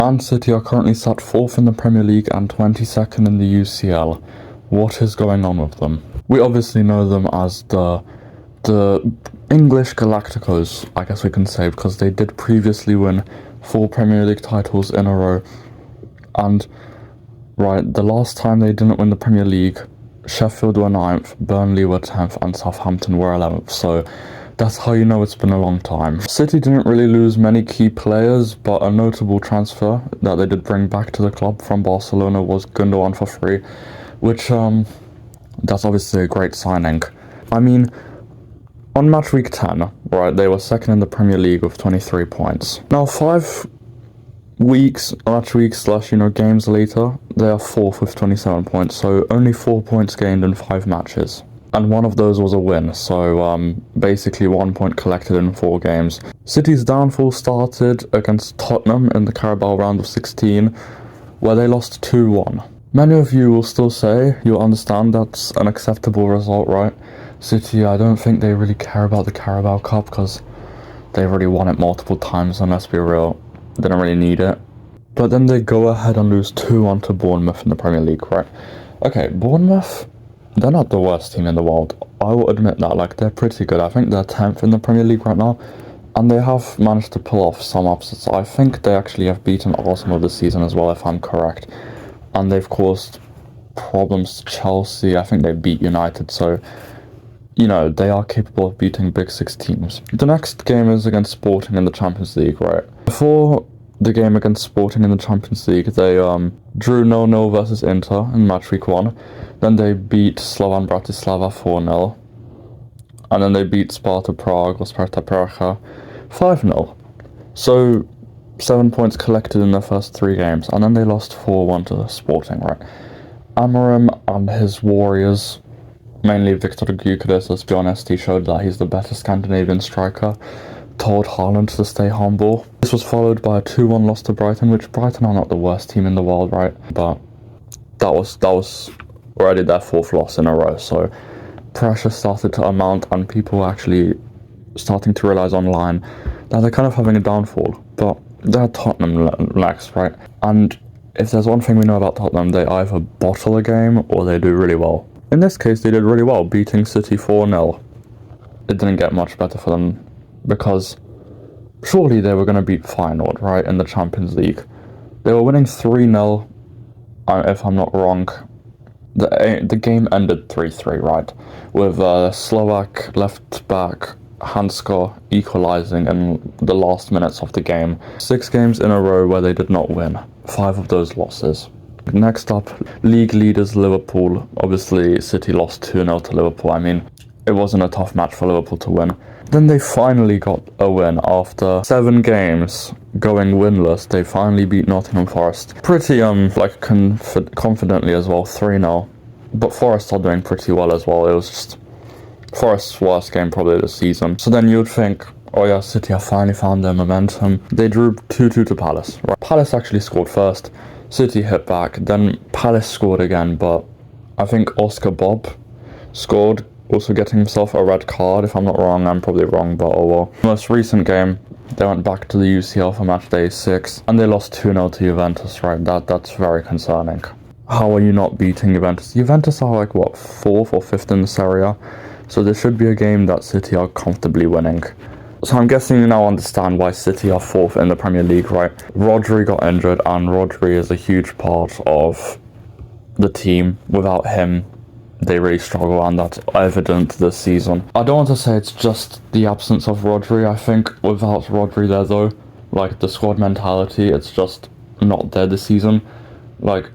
And City are currently sat 4th in the Premier League and 22nd in the UCL. What is going on with them? We obviously know them as the English Galacticos, I guess we can say, because they did previously win 4 Premier League titles in a row. And, right, the last time they didn't win the Premier League, Sheffield were 9th, Burnley were 10th, and Southampton were 11th. So that's how you know it's been a long time. City didn't really lose many key players, but a notable transfer that they did bring back to the club from Barcelona was Gundogan for free, which, that's obviously a great signing. I mean, on match week 10, right, they were 2nd in the Premier League with 23 points. Now, 5 match weeks / games later, they are 4th with 27 points, so only 4 points gained in 5 matches. And one of those was a win, so basically 1 point collected in 4 games. City's downfall started against Tottenham in the Carabao round of 16, where they lost 2-1. Many of you will still say you'll understand that's an acceptable result, right? City, I don't think they really care about the Carabao Cup because they've already won it multiple times, and let's be real, they don't really need it. But then they go ahead and lose 2-1 to Bournemouth in the Premier League, right? Okay, Bournemouth, they're not the worst team in the world. I will admit that, like, they're pretty good. I think they're 10th in the Premier League right now, and they have managed to pull off some upsets. I think they actually have beaten Arsenal this season as well, if I'm correct. And they've caused problems to Chelsea. I think they beat United, so they are capable of beating Big Six teams. The next game is against Sporting in the Champions League, right? Before the game against Sporting in the Champions League, they drew 0-0 versus Inter in match week 1. Then they beat Slovan Bratislava 4-0. And then they beat Sparta Prague or Sparta Praha 5-0. So 7 points collected in their first 3 games. And then they lost 4-1 to Sporting, right? Amorim and his Warriors, mainly Viktor Gyökeres, let's be honest, he showed that he's the better Scandinavian striker, told Haaland to stay humble. This was followed by a 2-1 loss to Brighton, which Brighton are not the worst team in the world, right? But that was already their 4th loss in a row, so pressure started to amount and people were actually starting to realise online that they're kind of having a downfall. But they're Tottenham next, right? And if there's one thing we know about Tottenham, they either bottle a game or they do really well. In this case, they did really well, beating City 4-0. It didn't get much better for them, because surely they were going to beat Feyenoord, right, in the Champions League. They were winning 3-0, if I'm not wrong. The game ended 3-3, right, with Slovak left-back Hansko equalising in the last minutes of the game. 6 games in a row where they did not win, 5 of those losses. Next up, league leaders Liverpool. Obviously, City lost 2-0 to Liverpool. I mean, it wasn't a tough match for Liverpool to win. Then they finally got a win after 7 games going winless. They finally beat Nottingham Forest. Pretty, confidently as well, 3-0. But Forest are doing pretty well as well. It was just Forest's worst game probably this season. So then you'd think, oh yeah, City have finally found their momentum. They drew 2-2 to Palace. Right? Palace actually scored first. City hit back, then Palace scored again, but I think Oscar Bob scored, also getting himself a red card, if I'm not wrong. I'm probably wrong, but oh well. Most recent game, they went back to the UCL for match day 6, and they lost 2-0 to Juventus, right? That's very concerning. How are you not beating Juventus? Juventus are like, what, 4th or 5th in the Serie A? So this should be a game that City are comfortably winning. So I'm guessing you now understand why City are 4th in the Premier League, right? Rodri got injured, and Rodri is a huge part of the team. Without him, they really struggle, and that's evident this season. I don't want to say it's just the absence of Rodri. I think without Rodri there, though, like, the squad mentality, it's just not there this season. Like,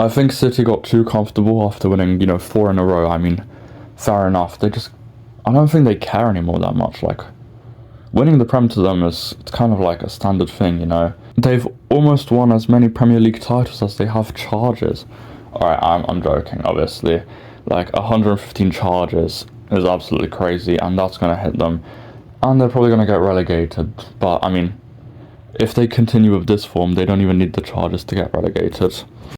I think City got too comfortable after winning, 4 in a row. I mean, fair enough. I don't think they care anymore that much. Like, winning the Prem to them it's kind of like a standard thing, They've almost won as many Premier League titles as they have charges. Alright, I'm joking, obviously. Like, 115 charges is absolutely crazy, and that's going to hit them. And they're probably going to get relegated. But, I mean, if they continue with this form, they don't even need the charges to get relegated.